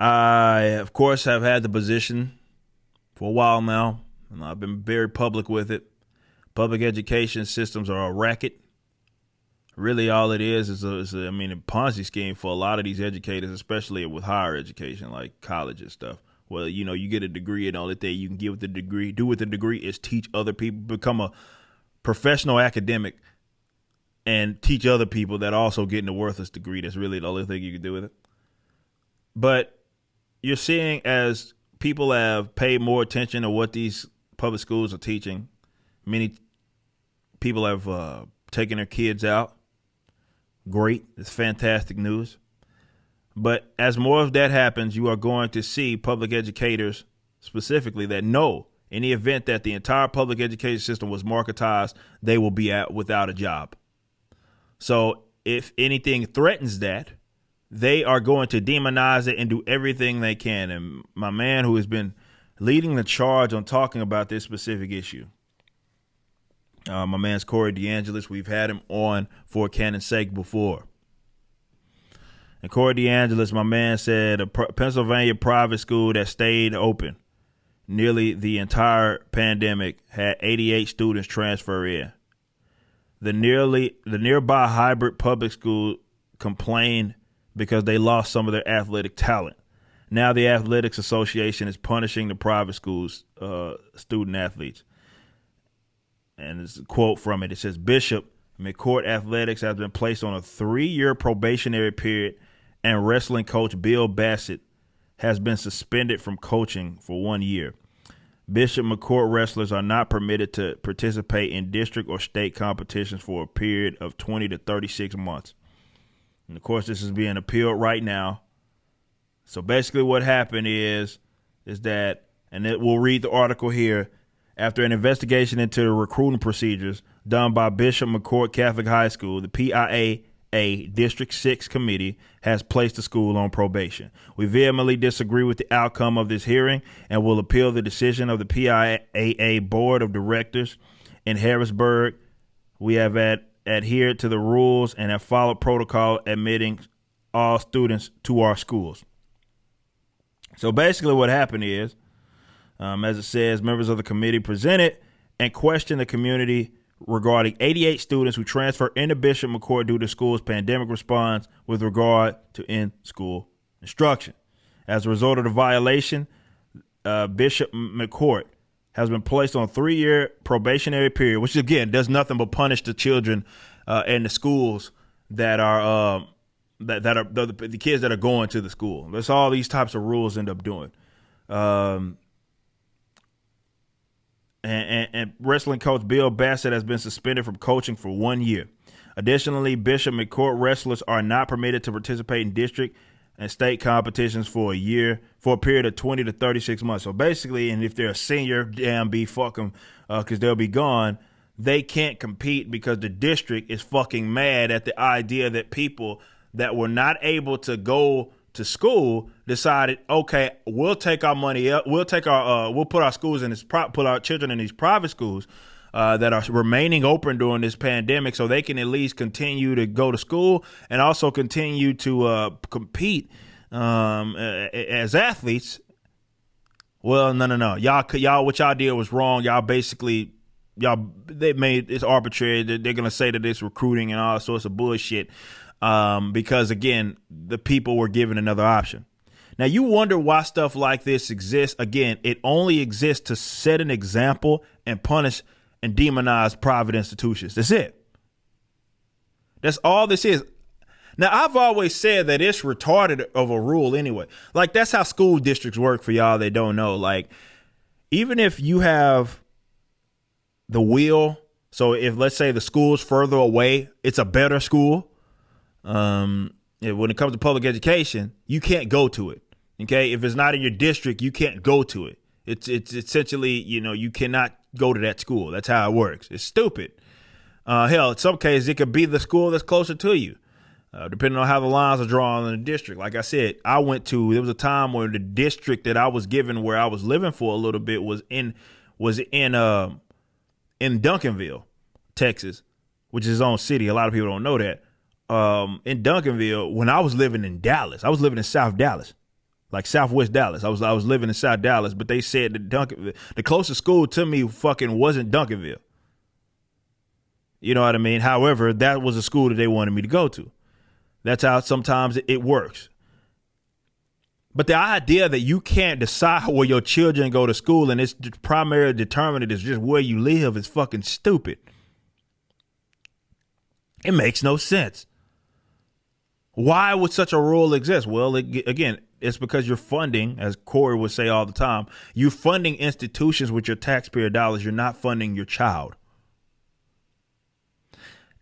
I, of course, have had the position for a while now, and I've been very public with it. Public education systems are a racket. Really, all it is a Ponzi scheme for a lot of these educators, especially with higher education, like college and stuff. Well, you get a degree, and the only thing you can do with the degree is teach other people, become a professional academic, and teach other people that are also getting a worthless degree. That's really the only thing you can do with it. But you're seeing, as people have paid more attention to what these public schools are teaching, many people have taken their kids out. Great. It's fantastic news. But as more of that happens, you are going to see public educators specifically that know in the event that the entire public education system was marketized, they will be without a job. So if anything threatens that, they are going to demonize it and do everything they can. And my man, who has been leading the charge on talking about this specific issue, my man's Corey DeAngelis. We've had him on for Cannon's sake before. And Corey DeAngelis, my man, said a Pennsylvania private school that stayed open nearly the entire pandemic had 88 students transfer in. The nearby hybrid public school complained because they lost some of their athletic talent. Now the Athletics Association is punishing the private schools' student athletes. And it's a quote from it. It says, Bishop McCourt Athletics has been placed on a 3-year probationary period, and wrestling coach Bill Bassett has been suspended from coaching for 1 year. Bishop McCourt wrestlers are not permitted to participate in district or state competitions for a period of 20 to 36 months. And, of course, this is being appealed right now. So basically what happened is that, and we'll read the article here, after an investigation into the recruiting procedures done by Bishop McCourt Catholic High School, the PIAA District 6 Committee has placed the school on probation. We vehemently disagree with the outcome of this hearing and will appeal the decision of the PIAA Board of Directors in Harrisburg. We have adhered to the rules and have followed protocol admitting all students to our schools. So basically what happened is, as it says, members of the committee presented and questioned the community regarding 88 students who transferred into Bishop McCourt due to school's pandemic response with regard to in-school instruction. As a result of the violation, Bishop McCourt has been placed on a 3-year probationary period, which, again, does nothing but punish the children in the schools that are the kids that are going to the school. That's all these types of rules end up doing. And wrestling coach Bill Bassett has been suspended from coaching for 1 year. Additionally, Bishop McCourt wrestlers are not permitted to participate in district and state competitions for a period of 20 to 36 months. So basically, and if they're a senior, damn, fuck them, because they'll be gone. They can't compete because the district is fucking mad at the idea that people that were not able to go to school decided, okay, we'll take our money up. We'll put our schools in put our children in these private schools that are remaining open during this pandemic, so they can at least continue to go to school and also continue to compete as athletes. Well, no. Y'all, what y'all did was wrong. They made it's arbitrary. They're gonna say that it's recruiting and all sorts of bullshit. Because, again, the people were given another option. Now, you wonder why stuff like this exists. Again, it only exists to set an example and punish and demonize private institutions. That's it. That's all this is. Now, I've always said that it's retarded of a rule anyway. Like, that's how school districts work for y'all that don't know. Like, even if you have the will, so if, let's say, the school's further away, it's a better school. When it comes to public education, you can't go to it. Okay, if it's not in your district, you can't go to it. It's essentially, you cannot go to that school. That's how it works. It's stupid. Hell, in some cases, it could be the school that's closer to you, depending on how the lines are drawn in the district. Like I said, there was a time where the district that I was given, where I was living for a little bit, was in Duncanville, Texas, which is its own city. A lot of people don't know that. In Duncanville, when I was living in Dallas, I was living in South Dallas. like Southwest Dallas. I was living in South Dallas, but they said that the closest school to me fucking wasn't Duncanville. You know what I mean? However, that was a school that they wanted me to go to. That's how sometimes it works. But the idea that you can't decide where your children go to school and it's primarily determined is just where you live is fucking stupid. It makes no sense. Why would such a rule exist? Well, again, it's because you're funding, as Corey would say all the time, you're funding institutions with your taxpayer dollars. You're not funding your child.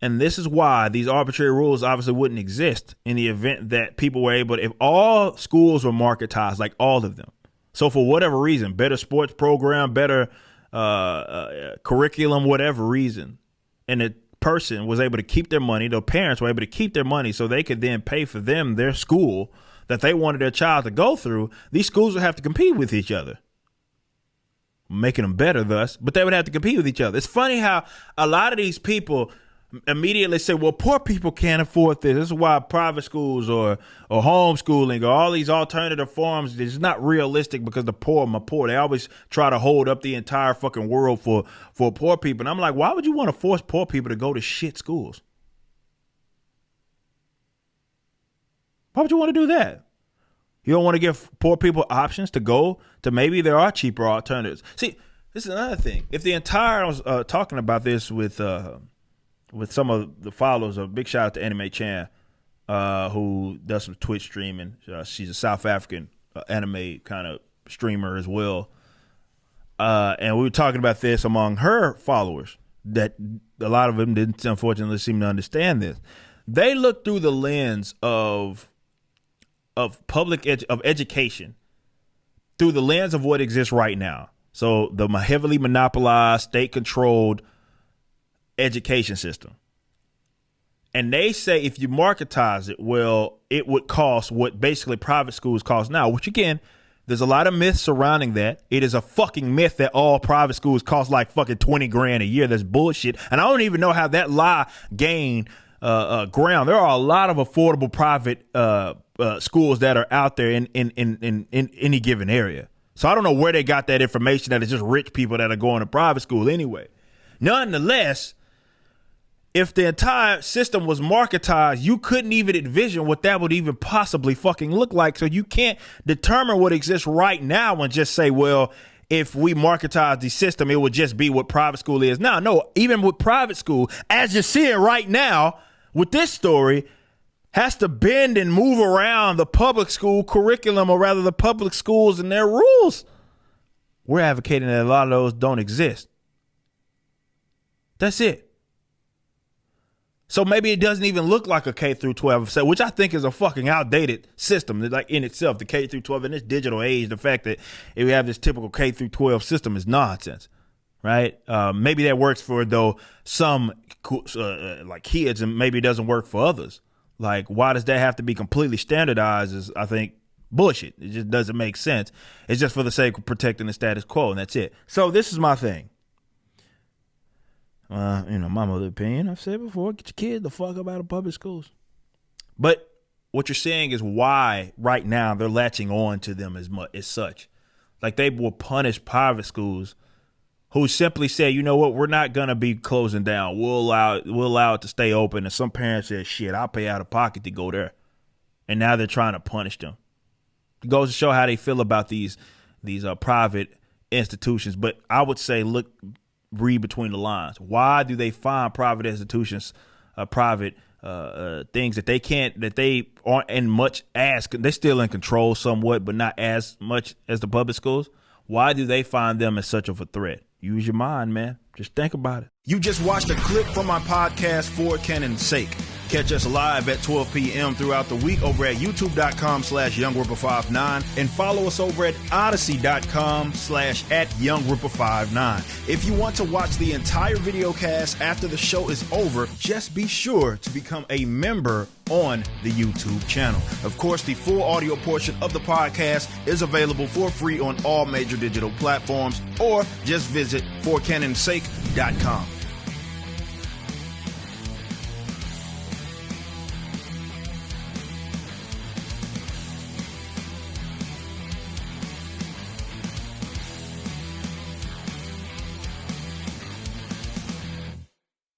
And this is why these arbitrary rules obviously wouldn't exist in the event that people were able to, if all schools were marketized, like all of them. So for whatever reason, better sports program, better curriculum, whatever reason, and the person was able to keep their money, the parents were able to keep their money so they could then pay for them their school that they wanted their child to go through, these schools would have to compete with each other. Making them better thus, but they would have to compete with each other. It's funny how a lot of these people immediately say, well, poor people can't afford this. This is why private schools or homeschooling or all these alternative forms is not realistic because the poor are poor. They always try to hold up the entire fucking world for poor people. And I'm like, why would you want to force poor people to go to shit schools? Why would you want to do that? You don't want to give poor people options to go to maybe there are cheaper alternatives. See, this is another thing. If the entire, I was talking about this with some of the followers of Big Shout out to Anime Chan, who does some Twitch streaming. She's a South African anime kind of streamer as well. And we were talking about this among her followers, that a lot of them didn't unfortunately seem to understand this. They look through the lens of education, through the lens of what exists right now. So the heavily monopolized, state-controlled education system. And they say if you marketize it, well, it would cost what basically private schools cost now, which again, there's a lot of myths surrounding that. It is a fucking myth that all private schools cost like fucking $20,000 a year. That's bullshit. And I don't even know how that lie gained ground. There are a lot of affordable private schools that are out there in any given area. So I don't know where they got that information that it's just rich people that are going to private school anyway. Nonetheless, if the entire system was marketized, you couldn't even envision what that would even possibly fucking look like. So you can't determine what exists right now and just say, well, if we marketize the system, it would just be what private school is now. No, even with private school, as you're seeing right now with this story, has to bend and move around the public school curriculum, or rather the public schools and their rules. We're advocating that a lot of those don't exist. That's it. So maybe it doesn't even look like a K through 12, which I think is a fucking outdated system. Like in itself, the K through 12 in this digital age, the fact that we have this typical K through 12 system is nonsense, right? Maybe that works for some like kids, and maybe it doesn't work for others. Like, why does that have to be completely standardized? Is, I think, bullshit. It just doesn't make sense. It's just for the sake of protecting the status quo, and that's it. So this is my thing. My mother opinion, I've said before, get your kid the fuck up out of public schools. But what you're saying is why right now they're latching on to them as such. Like they will punish private schools who simply say, you know what, we're not going to be closing down. We'll allow it to stay open. And some parents say, shit, I'll pay out of pocket to go there. And now they're trying to punish them. It goes to show how they feel about these private institutions. But I would say, read between the lines. Why do they find private institutions, private things that they aren't in much as, they're still in control somewhat, but not as much as the public schools? Why do they find them as such of a threat? Use your mind, man. Just think about it. You just watched a clip from my podcast, For Canon's Sake. Catch us live at 12 p.m. throughout the week over at youtube.com/YoungRipper59 and follow us over at odyssey.com/@YoungRipper59. If you want to watch the entire video cast after the show is over, just be sure to become a member on the YouTube channel. Of course, the full audio portion of the podcast is available for free on all major digital platforms, or just visit forcanonsake.com.